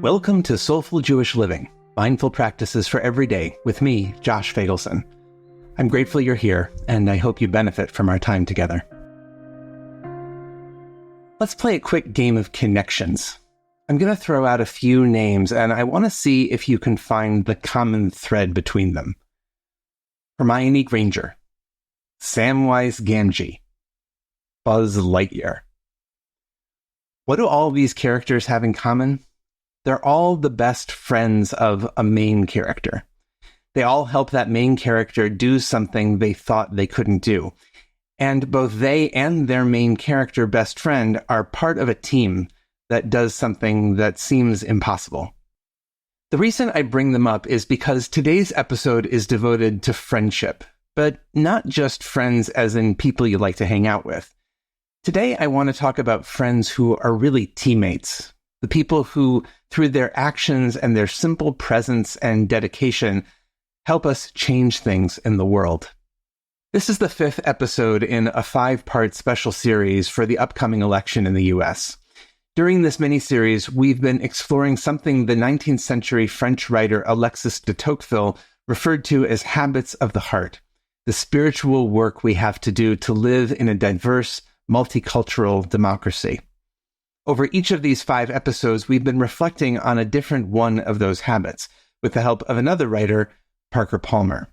Welcome to Soulful Jewish Living, Mindful Practices for Every Day with me, Josh Feigelson. I'm grateful you're here, and I hope you benefit from our time together. Let's play a quick game of connections. I'm going to throw out a few names, and I want to see if you can find the common thread between them. Hermione Granger, Samwise Gamgee, Buzz Lightyear. What do all these characters have in common? They're all the best friends of a main character. They all help that main character do something they thought they couldn't do. And both they and their main character best friend are part of a team that does something that seems impossible. The reason I bring them up is because today's episode is devoted to friendship, but not just friends as in people you like to hang out with. Today, I want to talk about friends who are really teammates, the people who, through their actions and their simple presence and dedication, help us change things in the world. This is the 5th episode in a 5-part special series for the upcoming election in the U.S. During this mini-series, we've been exploring something the 19th century French writer Alexis de Tocqueville referred to as habits of the heart, the spiritual work we have to do to live in a diverse, multicultural democracy. Over each of these 5 episodes, we've been reflecting on a different one of those habits, with the help of another writer, Parker Palmer.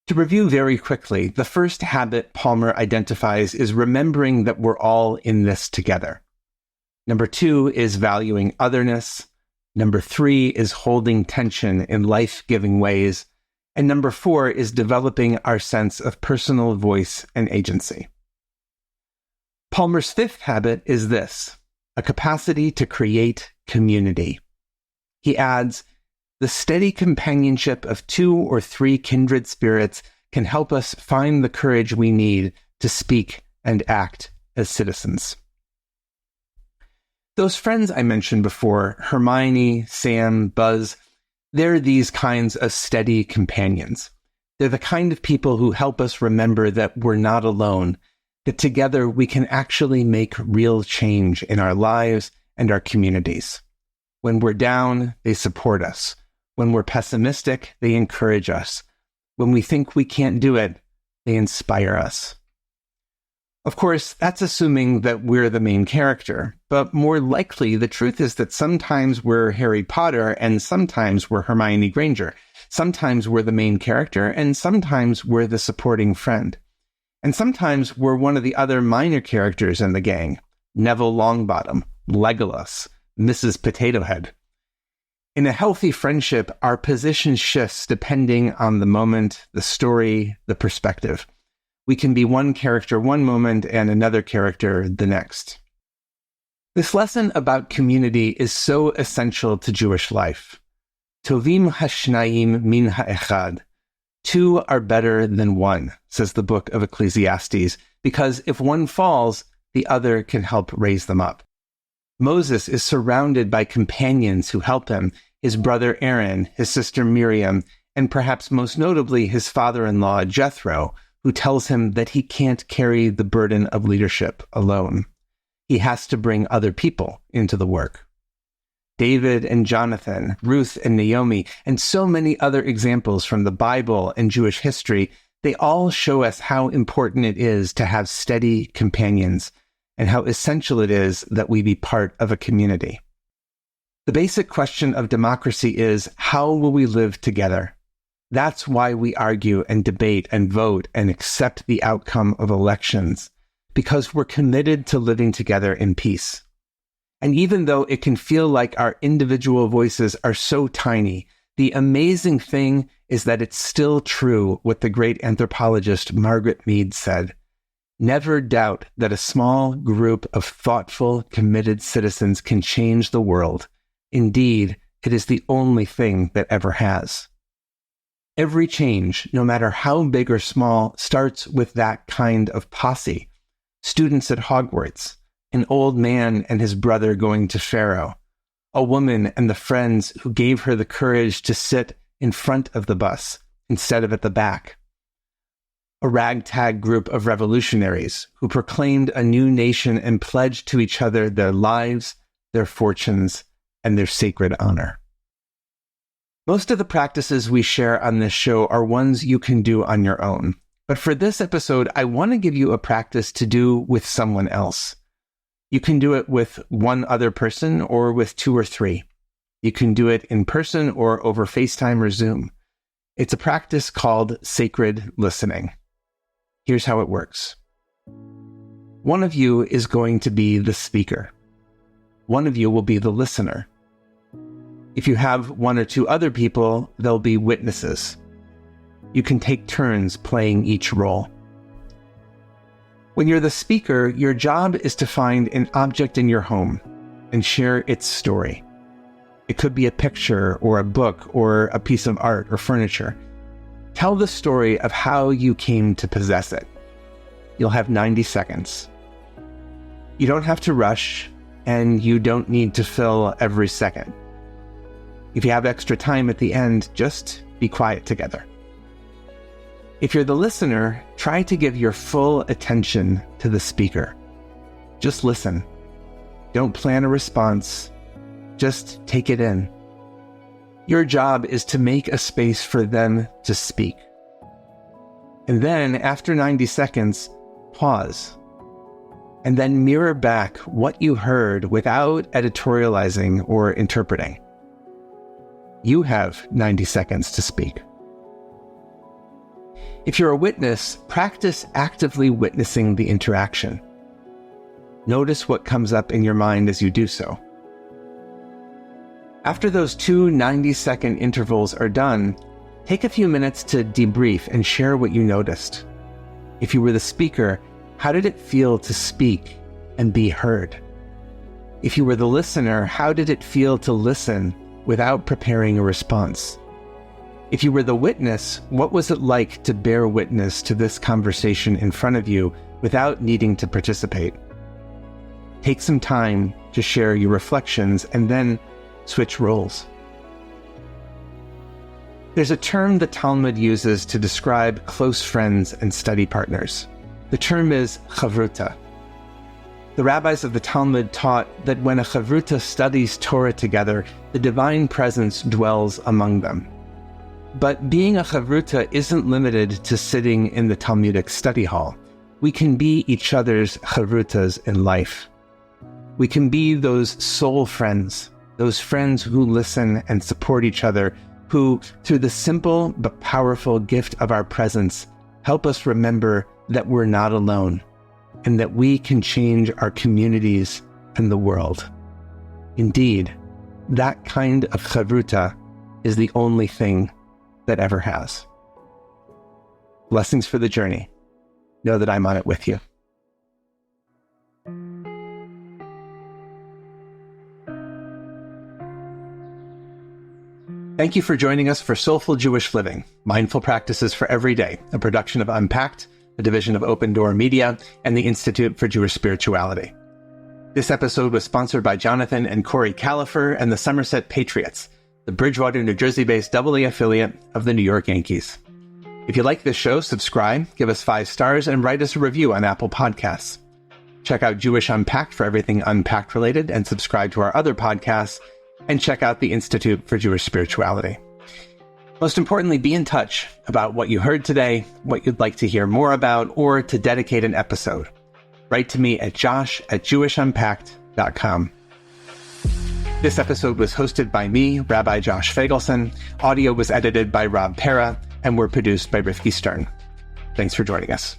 To review very quickly, the first habit Palmer identifies is remembering that we're all in this together. Number 2 is valuing otherness. Number 3 is holding tension in life-giving ways. And number 4 is developing our sense of personal voice and agency. Palmer's 5th habit is this: a capacity to create community. He adds, the steady companionship of 2 or 3 kindred spirits can help us find the courage we need to speak and act as citizens. Those friends I mentioned before, Hermione, Sam, Buzz, they're these kinds of steady companions. They're the kind of people who help us remember that we're not alone, that together we can actually make real change in our lives and our communities. When we're down, they support us. When we're pessimistic, they encourage us. When we think we can't do it, they inspire us. Of course, that's assuming that we're the main character, but more likely the truth is that sometimes we're Harry Potter and sometimes we're Hermione Granger. Sometimes we're the main character and sometimes we're the supporting friend. And sometimes we're one of the other minor characters in the gang, Neville Longbottom, Legolas, Mrs. Potato Head. In a healthy friendship, our position shifts depending on the moment, the story, the perspective. We can be one character one moment and another character the next. This lesson about community is so essential to Jewish life. Tovim hashnayim min ha'echad. 2 are better than 1, says the book of Ecclesiastes, because if one falls, the other can help raise them up. Moses is surrounded by companions who help him, his brother Aaron, his sister Miriam, and perhaps most notably his father-in-law Jethro, who tells him that he can't carry the burden of leadership alone. He has to bring other people into the work. David and Jonathan, Ruth and Naomi, and so many other examples from the Bible and Jewish history, they all show us how important it is to have steady companions and how essential it is that we be part of a community. The basic question of democracy is, how will we live together? That's why we argue and debate and vote and accept the outcome of elections, because we're committed to living together in peace. And even though it can feel like our individual voices are so tiny, the amazing thing is that it's still true what the great anthropologist Margaret Mead said. Never doubt that a small group of thoughtful, committed citizens can change the world. Indeed, it is the only thing that ever has. Every change, no matter how big or small, starts with that kind of posse. Students at Hogwarts, an old man and his brother going to Pharaoh, a woman and the friends who gave her the courage to sit in front of the bus instead of at the back, a ragtag group of revolutionaries who proclaimed a new nation and pledged to each other their lives, their fortunes, and their sacred honor. Most of the practices we share on this show are ones you can do on your own. But for this episode, I want to give you a practice to do with someone else. You can do it with one other person or with 2 or 3. You can do it in person or over FaceTime or Zoom. It's a practice called sacred listening. Here's how it works. One of you is going to be the speaker. One of you will be the listener. If you have 1 or 2 other people, they'll be witnesses. You can take turns playing each role. When you're the speaker, your job is to find an object in your home and share its story. It could be a picture or a book or a piece of art or furniture. Tell the story of how you came to possess it. You'll have 90 seconds. You don't have to rush, and you don't need to fill every second. If you have extra time at the end, just be quiet together. If you're the listener, try to give your full attention to the speaker. Just listen. Don't plan a response. Just take it in. Your job is to make a space for them to speak. And then, after 90 seconds, pause. And then mirror back what you heard without editorializing or interpreting. You have 90 seconds to speak. If you're a witness, practice actively witnessing the interaction. Notice what comes up in your mind as you do so. After those 2 90-second intervals are done, take a few minutes to debrief and share what you noticed. If you were the speaker, how did it feel to speak and be heard? If you were the listener, how did it feel to listen without preparing a response? If you were the witness, what was it like to bear witness to this conversation in front of you without needing to participate? Take some time to share your reflections and then switch roles. There's a term the Talmud uses to describe close friends and study partners. The term is chavruta. The rabbis of the Talmud taught that when a chavruta studies Torah together, the divine presence dwells among them. But being a chavruta isn't limited to sitting in the Talmudic study hall. We can be each other's chavrutas in life. We can be those soul friends, those friends who listen and support each other, who, through the simple but powerful gift of our presence, help us remember that we're not alone and that we can change our communities and the world. Indeed, that kind of chavruta is the only thing that ever has. Blessings for the journey. Know that I'm on it with you. Thank you for joining us for Soulful Jewish Living, Mindful Practices for Every Day, a production of Unpacked, a division of OpenDor Media, and the Institute for Jewish Spirituality. This episode was sponsored by Jonathan and Corey Califer and the Somerset Patriots, the Bridgewater, New Jersey-based AA affiliate of the New York Yankees. If you like this show, subscribe, give us 5 stars, and write us a review on Apple Podcasts. Check out Jewish Unpacked for everything Unpacked related, and subscribe to our other podcasts, and check out the Institute for Jewish Spirituality. Most importantly, be in touch about what you heard today, what you'd like to hear more about, or to dedicate an episode. Write to me at josh@jewishunpacked.com. This episode was hosted by me, Rabbi Josh Feigelson. Audio was edited by Rob Pera, and were produced by Rifki Stern. Thanks for joining us.